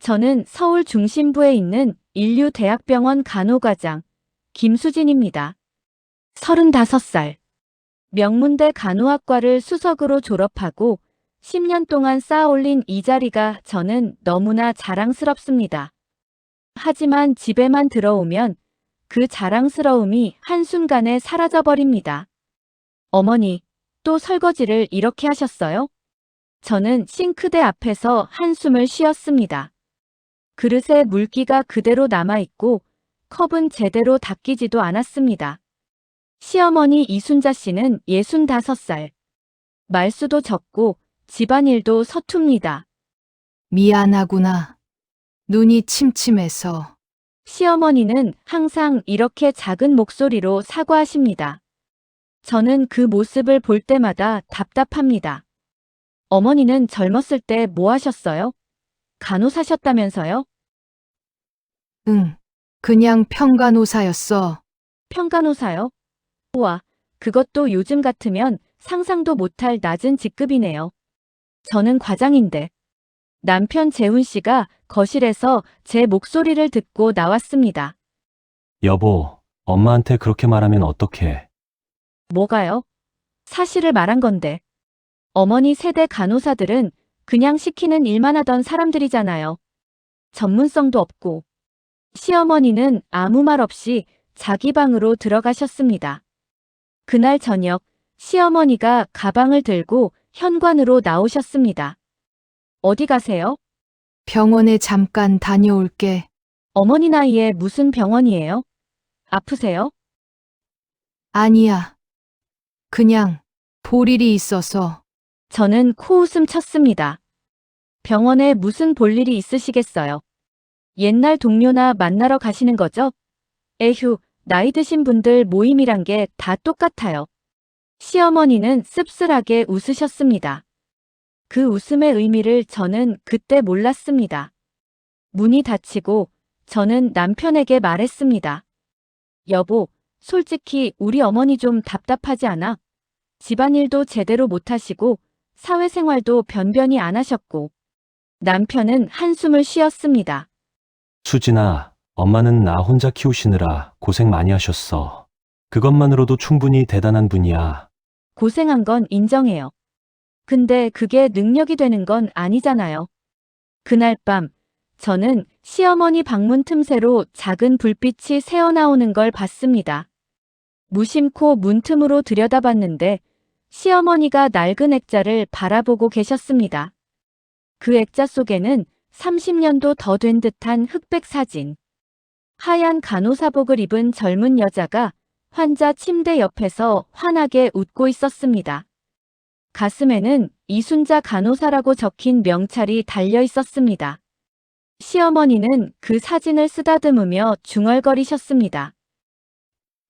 저는 서울 중심부에 있는 인류대학병원 간호과장 김수진입니다. 35살. 명문대 간호학과를 수석으로 졸업하고 10년 동안 쌓아올린 이 자리가 저는 너무나 자랑스럽습니다. 하지만 집에만 들어오면 그 자랑스러움이 한순간에 사라져버립니다. 어머니, 또 설거지를 이렇게 하셨어요? 저는 싱크대 앞에서 한숨을 쉬었습니다. 그릇에 물기가 그대로 남아있고 컵은 제대로 닦이지도 않았습니다. 시어머니 이순자 씨는 65살. 말수도 적고 집안일도 서툽니다. 미안하구나. 눈이 침침해서. 시어머니는 항상 이렇게 작은 목소리로 사과하십니다. 저는 그 모습을 볼 때마다 답답합니다. 어머니는 젊었을 때 뭐 하셨어요? 간호사셨다면서요? 응. 그냥 평간호사였어. 평간호사요? 우와, 그것도 요즘 같으면 상상도 못할 낮은 직급이네요. 저는 과장인데. 남편 재훈 씨가 거실에서 제 목소리를 듣고 나왔습니다. 여보, 엄마한테 그렇게 말하면 어떡해? 뭐가요? 사실을 말한 건데. 어머니 세대 간호사들은 그냥 시키는 일만 하던 사람들이잖아요. 전문성도 없고. 시어머니는 아무 말 없이 자기 방으로 들어가셨습니다. 그날 저녁, 시어머니가 가방을 들고 현관으로 나오셨습니다. 어디 가세요? 병원에 잠깐 다녀올게. 어머니 나이에 무슨 병원이에요? 아프세요? 아니야. 그냥 볼일이 있어서. 저는 코웃음 쳤습니다. 병원에 무슨 볼일이 있으시겠어요? 옛날 동료나 만나러 가시는 거죠? 에휴, 나이 드신 분들 모임이란 게 다 똑같아요. 시어머니는 씁쓸하게 웃으셨습니다. 그 웃음의 의미를 저는 그때 몰랐습니다. 문이 닫히고 저는 남편에게 말했습니다. 여보, 솔직히 우리 어머니 좀 답답하지 않아? 집안일도 제대로 못하시고 사회생활도 변변히 안 하셨고. 남편은 한숨을 쉬었습니다. 수진아, 엄마는 나 혼자 키우시느라 고생 많이 하셨어. 그것만으로도 충분히 대단한 분이야. 고생한 건 인정해요. 근데 그게 능력이 되는 건 아니잖아요. 그날 밤, 저는 시어머니 방문 틈새로 작은 불빛이 새어나오는 걸 봤습니다. 무심코 문틈으로 들여다봤는데 시어머니가 낡은 액자를 바라보고 계셨습니다. 그 액자 속에는 30년도 더 된 듯한 흑백 사진. 하얀 간호사복을 입은 젊은 여자가 환자 침대 옆에서 환하게 웃고 있었습니다. 가슴에는 이순자 간호사라고 적힌 명찰이 달려 있었습니다. 시어머니는 그 사진을 쓰다듬으며 중얼거리셨습니다.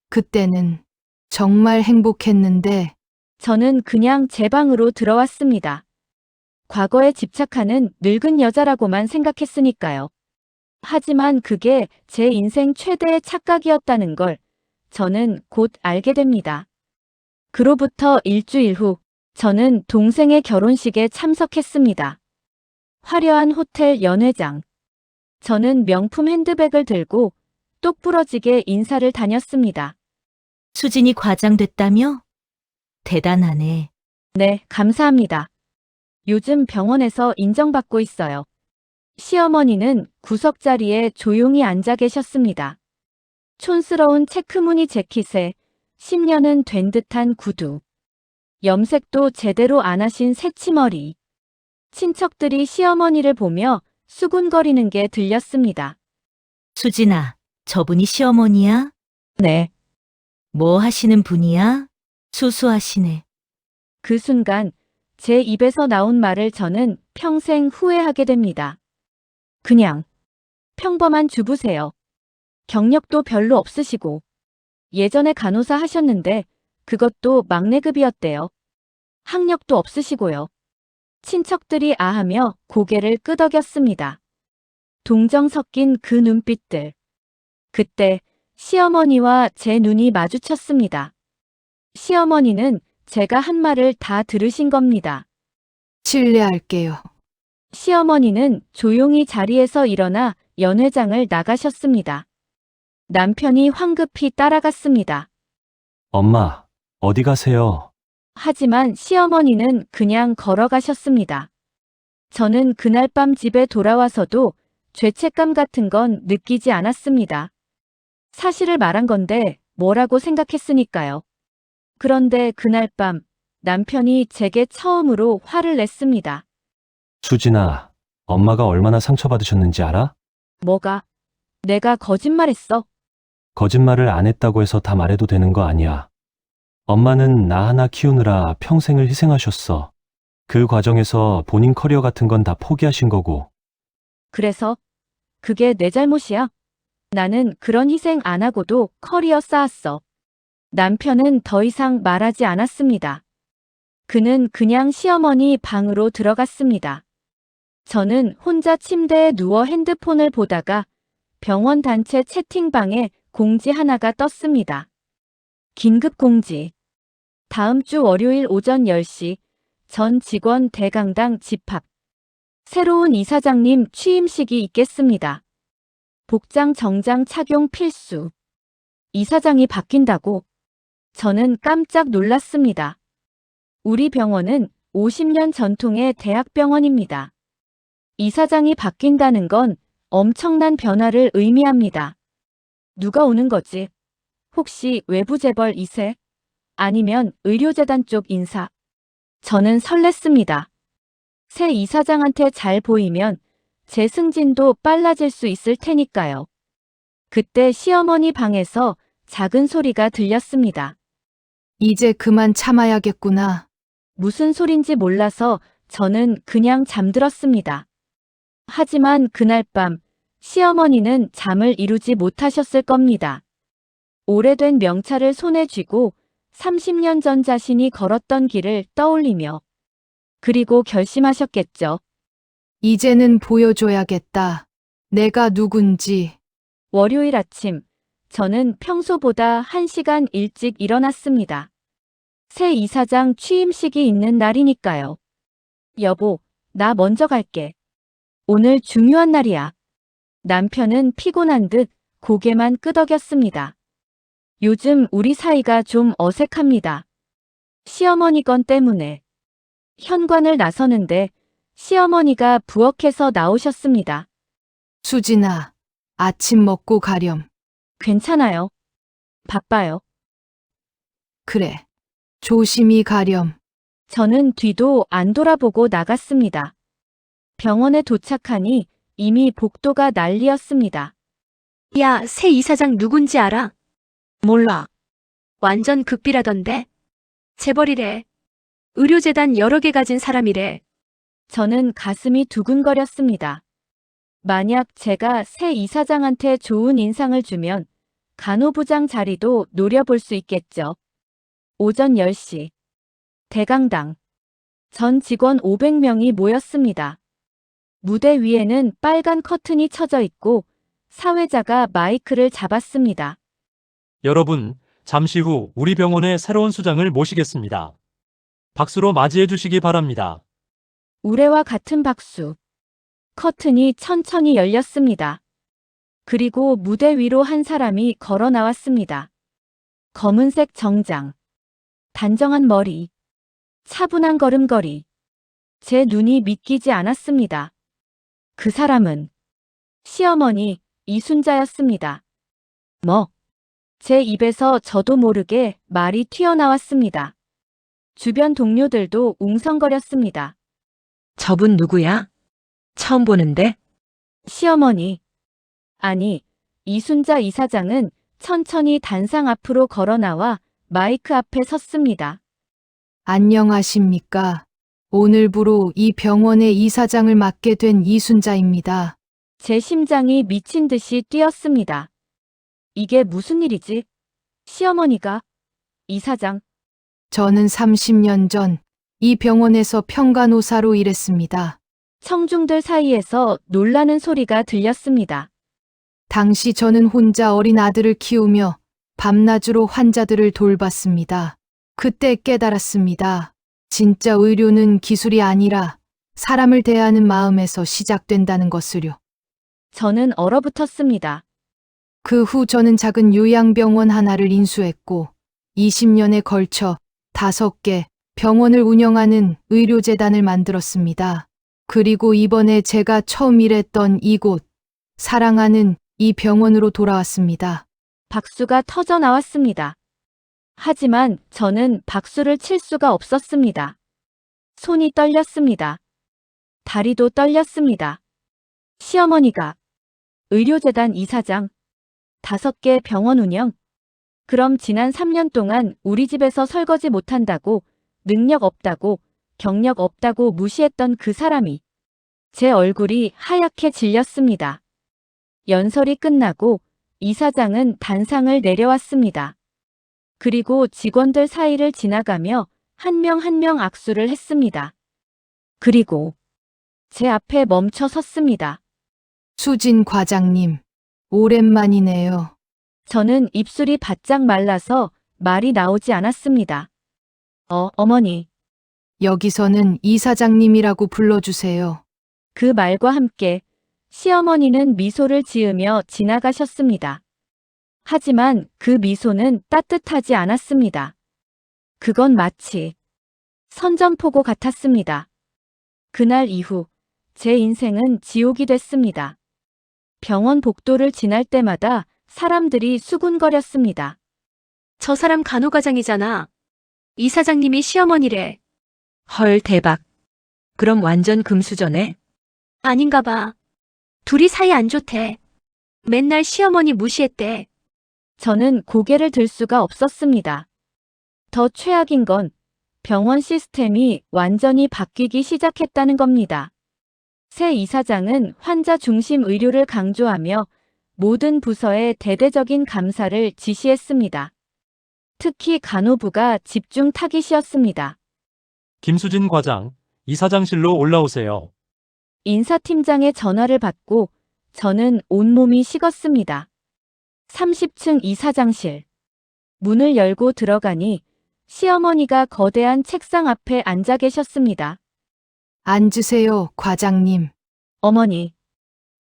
그때는 정말 행복했는데. 저는 그냥 제 방으로 들어왔습니다. 과거에 집착하는 늙은 여자라고만 생각했으니까요. 하지만 그게 제 인생 최대의 착각이었다는 걸 저는 곧 알게 됩니다. 그로부터 일주일 후, 저는 동생의 결혼식에 참석했습니다. 화려한 호텔 연회장. 저는 명품 핸드백을 들고 똑부러지게 인사를 다녔습니다. 수진이 과장 됐다며? 대단하네. 네, 감사합니다. 요즘 병원에서 인정받고 있어요. 시어머니는 구석자리에 조용히 앉아 계셨습니다. 촌스러운 체크무늬 재킷에 10년은 된 듯한 구두. 염색도 제대로 안 하신 새치머리. 친척들이 시어머니를 보며 수군거리는 게 들렸습니다. 수진아, 저분이 시어머니야? 네. 뭐 하시는 분이야? 수수하시네. 그 순간 제 입에서 나온 말을 저는 평생 후회하게 됩니다. 그냥 평범한 주부세요. 경력도 별로 없으시고 예전에 간호사 하셨는데 그것도 막내급이었대요. 학력도 없으시고요. 친척들이 아하며 고개를 끄덕였습니다. 동정 섞인 그 눈빛들. 그때 시어머니와 제 눈이 마주쳤습니다. 시어머니는 제가 한 말을 다 들으신 겁니다. 실례할게요. 시어머니는 조용히 자리에서 일어나 연회장을 나가셨습니다. 남편이 황급히 따라갔습니다. 엄마, 어디 가세요? 하지만 시어머니는 그냥 걸어가셨습니다. 저는 그날 밤 집에 돌아와서도 죄책감 같은 건 느끼지 않았습니다. 사실을 말한 건데 뭐라고 생각했으니까요. 그런데 그날 밤 남편이 제게 처음으로 화를 냈습니다. 수진아, 엄마가 얼마나 상처받으셨는지 알아? 뭐가? 내가 거짓말했어. 거짓말을 안 했다고 해서 다 말해도 되는 거 아니야. 엄마는 나 하나 키우느라 평생을 희생하셨어. 그 과정에서 본인 커리어 같은 건 다 포기하신 거고. 그래서 그게 내 잘못이야. 나는 그런 희생 안 하고도 커리어 쌓았어. 남편은 더 이상 말하지 않았습니다. 그는 그냥 시어머니 방으로 들어갔습니다. 저는 혼자 침대에 누워 핸드폰을 보다가 병원 단체 채팅방에 공지 하나가 떴습니다. 긴급 공지. 다음 주 월요일 오전 10시 전 직원 대강당 집합. 새로운 이사장님 취임식이 있겠습니다. 복장 정장 착용 필수. 이사장이 바뀐다고? 저는 깜짝 놀랐습니다. 우리 병원은 50년 전통의 대학병원입니다. 이사장이 바뀐다는 건 엄청난 변화를 의미합니다. 누가 오는 거지? 혹시 외부 재벌 2세? 아니면 의료재단 쪽 인사? 저는 설렜습니다. 새 이사장한테 잘 보이면 제 승진도 빨라질 수 있을 테니까요. 그때 시어머니 방에서 작은 소리가 들렸습니다. 이제 그만 참아야겠구나. 무슨 소린지 몰라서 저는 그냥 잠들었습니다. 하지만 그날 밤 시어머니는 잠을 이루지 못하셨을 겁니다. 오래된 명찰을 손에 쥐고 30년 전 자신이 걸었던 길을 떠올리며 그리고 결심하셨겠죠. 이제는 보여줘야겠다. 내가 누군지. 월요일 아침, 저는 평소보다 1시간 일찍 일어났습니다. 새 이사장 취임식이 있는 날이니까요. 여보, 나 먼저 갈게. 오늘 중요한 날이야. 남편은 피곤한 듯 고개만 끄덕였습니다. 요즘 우리 사이가 좀 어색합니다. 시어머니 건 때문에. 현관을 나서는데 시어머니가 부엌에서 나오셨습니다. 수진아, 아침 먹고 가렴. 괜찮아요. 바빠요. 그래. 조심히 가렴. 저는 뒤도 안 돌아보고 나갔습니다. 병원에 도착하니 이미 복도가 난리였습니다. 야, 새 이사장 누군지 알아? 몰라. 완전 극비라던데. 재벌이래. 의료재단 여러 개 가진 사람이래. 저는 가슴이 두근거렸습니다. 만약 제가 새 이사장한테 좋은 인상을 주면 간호부장 자리도 노려볼 수 있겠죠. 오전 10시. 대강당. 전 직원 500명이 모였습니다. 무대 위에는 빨간 커튼이 쳐져 있고 사회자가 마이크를 잡았습니다. 여러분, 잠시 후 우리 병원의 새로운 수장을 모시겠습니다. 박수로 맞이해 주시기 바랍니다. 우레와 같은 박수. 커튼이 천천히 열렸습니다. 그리고 무대 위로 한 사람이 걸어 나왔습니다. 검은색 정장. 단정한 머리. 차분한 걸음걸이. 제 눈이 믿기지 않았습니다. 그 사람은 시어머니 이순자였습니다. 뭐? 제 입에서 저도 모르게 말이 튀어나왔습니다. 주변 동료들도 웅성거렸습니다. 저분 누구야? 처음 보는데? 시어머니. 아니, 이순자 이사장은 천천히 단상 앞으로 걸어 나와 마이크 앞에 섰습니다. 안녕하십니까. 오늘부로 이 병원의 이사장을 맡게 된 이순자입니다. 제 심장이 미친 듯이 뛰었습니다. 이게 무슨 일이지? 시어머니가 이사장. 저는 30년 전 이 병원에서 평간호사로 일했습니다. 청중들 사이에서 놀라는 소리가 들렸습니다. 당시 저는 혼자 어린 아들을 키우며 밤낮으로 환자들을 돌봤습니다. 그때 깨달았습니다. 진짜 의료는 기술이 아니라 사람을 대하는 마음에서 시작된다는 것을요. 저는 얼어붙었습니다. 그 후 저는 작은 요양병원 하나를 인수했고 20년에 걸쳐 5개 병원을 운영하는 의료재단을 만들었습니다. 그리고 이번에 제가 처음 일했던 이곳, 사랑하는 이 병원으로 돌아왔습니다. 박수가 터져 나왔습니다. 하지만 저는 박수를 칠 수가 없었습니다. 손이 떨렸습니다. 다리도 떨렸습니다. 시어머니가 의료재단 이사장, 5개 병원 운영. 그럼 지난 3년 동안 우리 집에서 설거지 못한다고, 능력 없다고, 경력 없다고 무시했던 그 사람이 제 얼굴이 하얗게 질렸습니다. 연설이 끝나고 이사장은 단상을 내려왔습니다. 그리고 직원들 사이를 지나가며 한 명 한 명 악수를 했습니다. 그리고 제 앞에 멈춰 섰습니다. 수진 과장님, 오랜만이네요. 저는 입술이 바짝 말라서 말이 나오지 않았습니다. 어머니. 여기서는 이사장님이라고 불러주세요. 그 말과 함께 시어머니는 미소를 지으며 지나가셨습니다. 하지만 그 미소는 따뜻하지 않았습니다. 그건 마치 선전포고 같았습니다. 그날 이후 제 인생은 지옥이 됐습니다. 병원 복도를 지날 때마다 사람들이 수군거렸습니다. 저 사람 간호과장이잖아. 이사장님이 시어머니래. 헐, 대박. 그럼 완전 금수저네. 아닌가 봐. 둘이 사이 안 좋대. 맨날 시어머니 무시했대. 저는 고개를 들 수가 없었습니다. 더 최악인 건 병원 시스템이 완전히 바뀌기 시작했다는 겁니다. 새 이사장은 환자 중심 의료를 강조하며 모든 부서에 대대적인 감사를 지시했습니다. 특히 간호부가 집중 타깃이었습니다. 김수진 과장, 이사장실로 올라오세요. 인사팀장의 전화를 받고 저는 온몸이 식었습니다. 30층 이사장실. 문을 열고 들어가니 시어머니가 거대한 책상 앞에 앉아 계셨습니다. 앉으세요, 과장님. 어머니,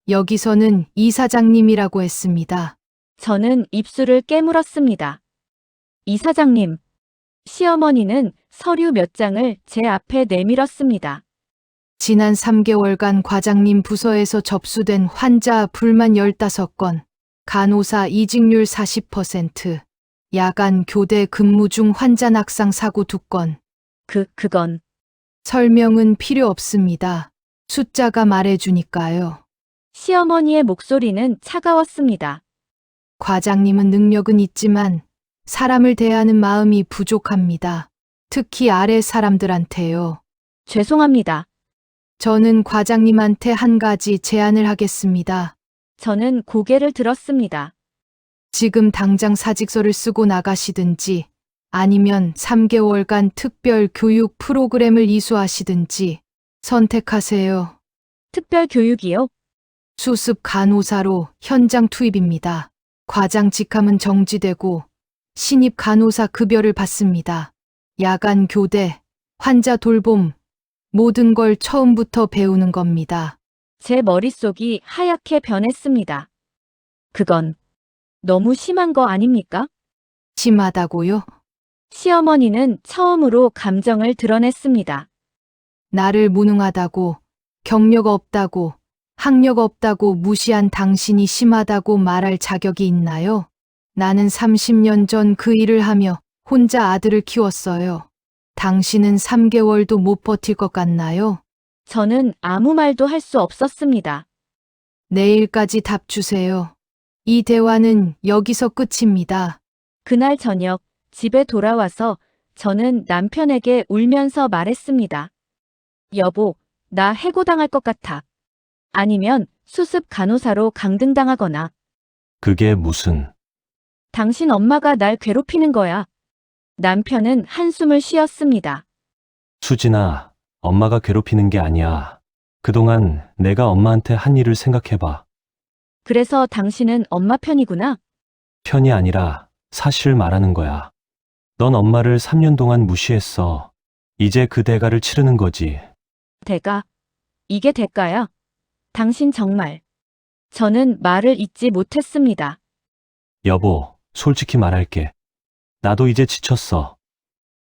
여기서는 이사장님이라고 했습니다. 저는 입술을 깨물었습니다. 이사장님, 시어머니는 서류 몇 장을 제 앞에 내밀었습니다. 지난 3개월간 과장님 부서에서 접수된 환자 불만 15건, 간호사 이직률 40%, 야간 교대 근무 중 환자 낙상 사고 2건. 그건 설명은 필요 없습니다. 숫자가 말해주니까요. 시어머니의 목소리는 차가웠습니다. 과장님은 능력은 있지만 사람을 대하는 마음이 부족합니다. 특히 아래 사람들한테요. 죄송합니다. 저는 과장님한테 한 가지 제안을 하겠습니다. 저는 고개를 들었습니다. 지금 당장 사직서를 쓰고 나가시든지 아니면 3개월간 특별 교육 프로그램을 이수하시든지 선택하세요. 특별 교육이요? 수습 간호사로 현장 투입입니다. 과장 직함은 정지되고 신입 간호사 급여를 받습니다. 야간 교대, 환자 돌봄, 모든 걸 처음부터 배우는 겁니다. 제 머릿속이 하얗게 변했습니다. 그건 너무 심한 거 아닙니까? 심하다고요? 시어머니는 처음으로 감정을 드러냈습니다. 나를 무능하다고, 경력 없다고, 학력 없다고 무시한 당신이 심하다고 말할 자격이 있나요? 나는 30년 전 그 일을 하며 혼자 아들을 키웠어요. 당신은 3개월도 못 버틸 것 같나요? 저는 아무 말도 할 수 없었습니다. 내일까지 답 주세요. 이 대화는 여기서 끝입니다. 그날 저녁 집에 돌아와서 저는 남편에게 울면서 말했습니다. 여보, 나 해고당할 것 같아. 아니면 수습 간호사로 강등당하거나. 그게 무슨, 당신 엄마가 날 괴롭히는 거야. 남편은 한숨을 쉬었습니다. 수진아, 엄마가 괴롭히는 게 아니야. 그동안 내가 엄마한테 한 일을 생각해봐. 그래서 당신은 엄마 편이구나. 편이 아니라 사실을 말하는 거야. 넌 엄마를 3년 동안 무시했어. 이제 그 대가를 치르는 거지. 대가, 이게 대가야? 당신 정말. 저는 말을 잇지 못했습니다. 여보, 솔직히 말할게. 나도 이제 지쳤어.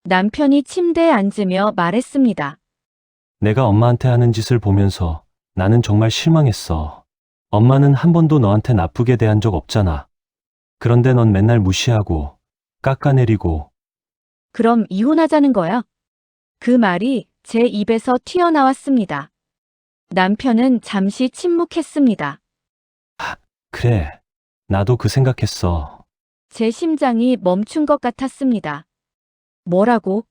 남편이 침대에 앉으며 말했습니다. 내가 엄마한테 하는 짓을 보면서 나는 정말 실망했어. 엄마는 한 번도 너한테 나쁘게 대한 적 없잖아. 그런데 넌 맨날 무시하고, 깎아내리고, 그럼 이혼하자는 거야? 그 말이 제 입에서 튀어나왔습니다. 남편은 잠시 침묵했습니다. 그래. 나도 그 생각했어. 제 심장이 멈춘 것 같았습니다. 뭐라고?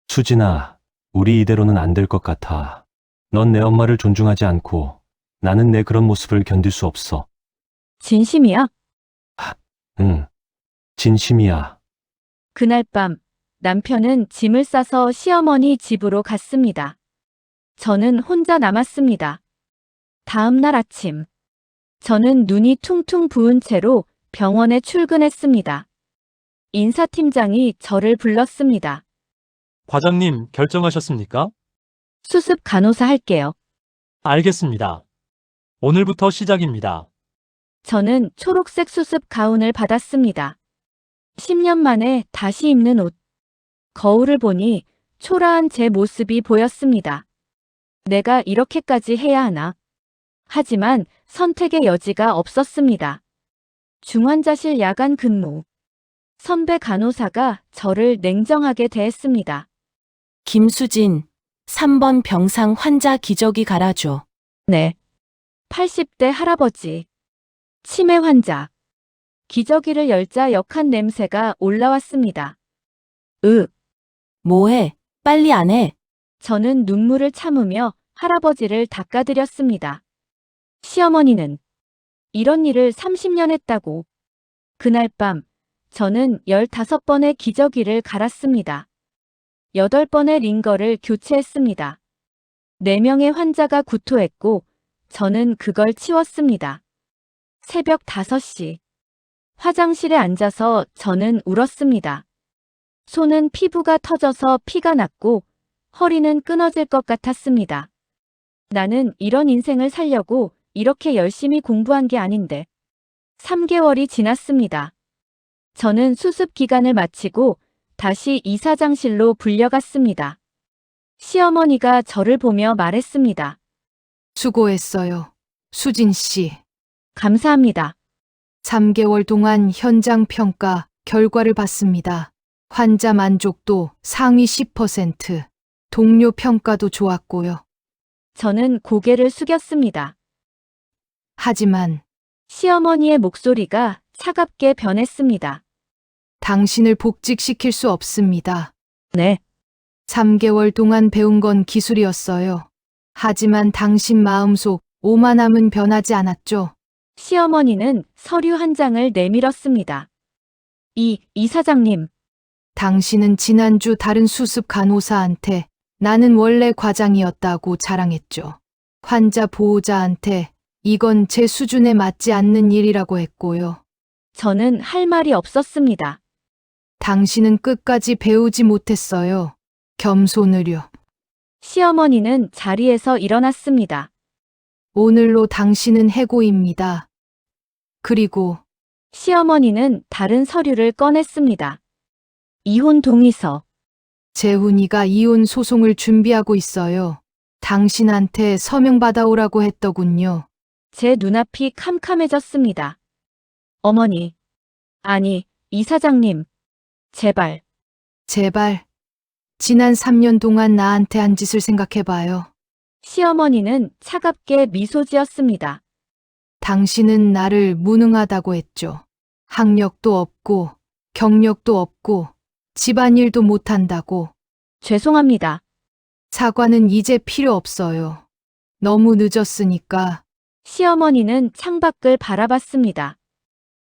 수진아, 우리 이대로는 안 될 것 같아. 넌 내 엄마를 존중하지 않고, 나는 내 그런 모습을 견딜 수 없어. 진심이야? 응. 진심이야. 그날 밤 남편은 짐을 싸서 시어머니 집으로 갔습니다. 저는 혼자 남았습니다. 다음 날 아침, 저는 눈이 퉁퉁 부은 채로 병원에 출근했습니다. 인사팀장이 저를 불렀습니다. 과장님, 결정하셨습니까? 수습 간호사 할게요. 알겠습니다. 오늘부터 시작입니다. 저는 초록색 수습 가운을 받았습니다. 10년 만에 다시 입는 옷. 거울을 보니 초라한 제 모습이 보였습니다. 내가 이렇게까지 해야 하나? 하지만 선택의 여지가 없었습니다. 중환자실 야간 근무. 선배 간호사가 저를 냉정하게 대했습니다. 김수진, 3번 병상 환자 기저귀 갈아줘. 네. 80대 할아버지. 치매 환자. 기저귀를 열자 역한 냄새가 올라왔습니다. 뭐해? 빨리 안 해. 저는 눈물을 참으며 할아버지를 닦아드렸습니다. 시어머니는 이런 일을 30년 했다고. 그날 밤 저는 15번의 기저귀를 갈았습니다. 8번의 링거를 교체했습니다. 4명의 환자가 구토했고 저는 그걸 치웠습니다. 새벽 5시. 화장실에 앉아서 저는 울었습니다. 손은 피부가 터져서 피가 났고 허리는 끊어질 것 같았습니다. 나는 이런 인생을 살려고 이렇게 열심히 공부한 게 아닌데. 3개월이 지났습니다. 저는 수습 기간을 마치고 다시 이사장실로 불려갔습니다. 시어머니가 저를 보며 말했습니다. 수고했어요. 수진 씨. 감사합니다. 3개월 동안 현장 평가 결과를 봤습니다. 환자 만족도 상위 10%, 동료 평가도 좋았고요. 저는 고개를 숙였습니다. 하지만 시어머니의 목소리가 차갑게 변했습니다. 당신을 복직시킬 수 없습니다. 네, 3개월 동안 배운 건 기술이었어요. 하지만 당신 마음속 오만함은 변하지 않았죠. 시어머니는 서류 한 장을 내밀었습니다. 이사장님, 당신은 지난주 다른 수습 간호사한테 나는 원래 과장이었다고 자랑했죠. 환자 보호자한테 이건 제 수준에 맞지 않는 일이라고 했고요. 저는 할 말이 없었습니다. 당신은 끝까지 배우지 못했어요. 겸손으려. 시어머니는 자리에서 일어났습니다. 오늘로 당신은 해고입니다. 그리고 시어머니는 다른 서류를 꺼냈습니다. 이혼 동의서. 재훈이가 이혼 소송을 준비하고 있어요. 당신한테 서명 받아오라고 했더군요. 제 눈앞이 캄캄해졌습니다. 어머니. 아니, 이사장님. 제발. 제발. 지난 3년 동안 나한테 한 짓을 생각해봐요. 시어머니는 차갑게 미소 지었습니다. 당신은 나를 무능하다고 했죠. 학력도 없고, 경력도 없고, 집안일도 못한다고. 죄송합니다. 사과는 이제 필요 없어요. 너무 늦었으니까. 시어머니는 창밖을 바라봤습니다.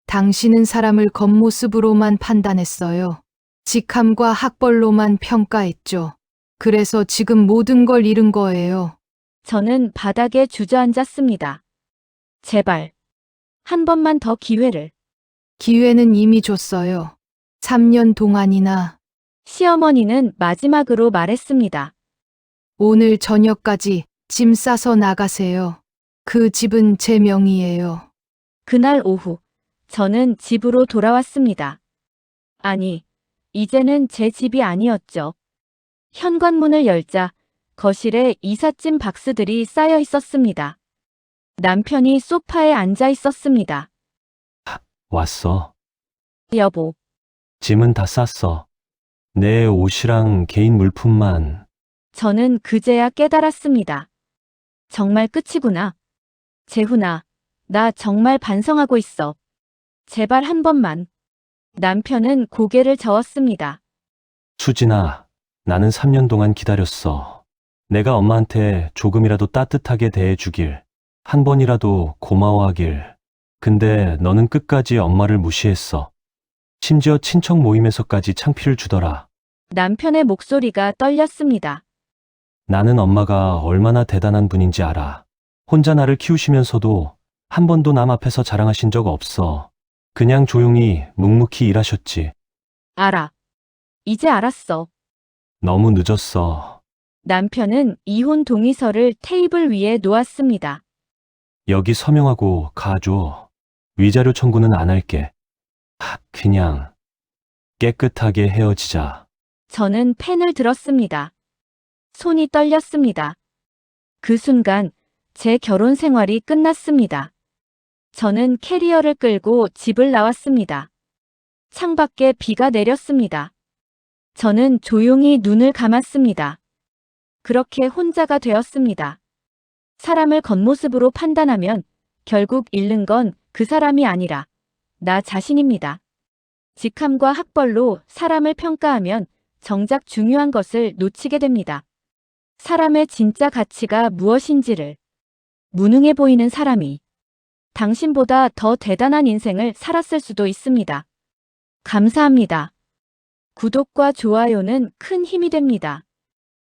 당신은 사람을 겉모습으로만 판단했어요. 직함과 학벌로만 평가했죠. 그래서 지금 모든 걸 잃은 거예요. 저는 바닥에 주저앉았습니다. 제발. 한 번만 더 기회를. 기회는 이미 줬어요. 3년 동안이나. 시어머니는 마지막으로 말했습니다. 오늘 저녁까지 짐 싸서 나가세요. 그 집은 제 명의예요. 그날 오후, 저는 집으로 돌아왔습니다. 아니, 이제는 제 집이 아니었죠. 현관문을 열자 거실에 이삿짐 박스들이 쌓여 있었습니다. 남편이 소파에 앉아 있었습니다. 왔어. 여보, 짐은 다 쌌어. 내 옷이랑 개인 물품만. 저는 그제야 깨달았습니다. 정말 끝이구나. 재훈아, 나 정말 반성하고 있어. 제발 한 번만. 남편은 고개를 저었습니다. 수진아, 나는 3년 동안 기다렸어. 내가 엄마한테 조금이라도 따뜻하게 대해주길, 한 번이라도 고마워하길. 근데 너는 끝까지 엄마를 무시했어. 심지어 친척 모임에서까지 창피를 주더라. 남편의 목소리가 떨렸습니다. 나는 엄마가 얼마나 대단한 분인지 알아. 혼자 나를 키우시면서도 한 번도 남 앞에서 자랑하신 적 없어. 그냥 조용히 묵묵히 일하셨지. 알아. 이제 알았어. 너무 늦었어. 남편은 이혼 동의서를 테이블 위에 놓았습니다. 여기 서명하고 가줘. 위자료 청구는 안 할게. 그냥 깨끗하게 헤어지자. 저는 펜을 들었습니다. 손이 떨렸습니다. 그 순간 제 결혼 생활이 끝났습니다. 저는 캐리어를 끌고 집을 나왔습니다. 창밖에 비가 내렸습니다. 저는 조용히 눈을 감았습니다. 그렇게 혼자가 되었습니다. 사람을 겉모습으로 판단하면 결국 잃는 건 그 사람이 아니라 나 자신입니다. 직함과 학벌로 사람을 평가하면 정작 중요한 것을 놓치게 됩니다. 사람의 진짜 가치가 무엇인지를 무능해 보이는 사람이 당신보다 더 대단한 인생을 살았을 수도 있습니다. 감사합니다. 구독과 좋아요는 큰 힘이 됩니다.